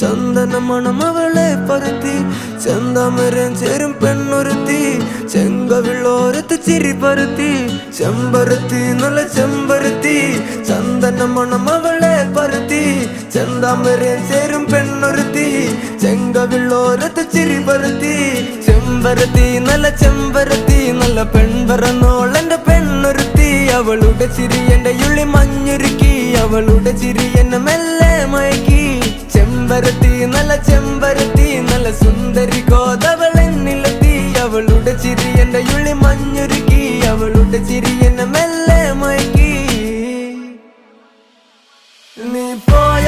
ചന്ദന മണം അവളെ പരത്തി ചെന്താമരം ചേരും പെണ്ണൊരുത്തി ചെങ്കവിളോരത്ത് ചിരി പരത്തി ചെമ്പരത്തി നല്ല ചെമ്പരത്തി ചന്ദന മണം അവളെ പരത്തി ചെന്താമരം ചേരും പെണ്ണൊരുത്തി ചെങ്കവിളോരത്ത് ചിരി പരത്തി ചെമ്പരത്തി നല്ല പെൺപറന്നോളെന്റെ പെണ്ണൊരുത്തി അവളുടെ ചിരി എന്റെ ഉള്ളി മഞ്ഞുരുക്കി അവളുടെ ചിരി എന്നെ മെല്ലെ മയക്കി ചെമ്പരത്തി നല്ല സുന്ദരി കോതവളെന്നിലെത്തി അവളുടെ ചിരി എന്റെ ഉള്ളി മഞ്ഞുരുക്കി അവളുടെ ചിരി എന്നെ മെല്ലെ മയക്കി നീ പോയ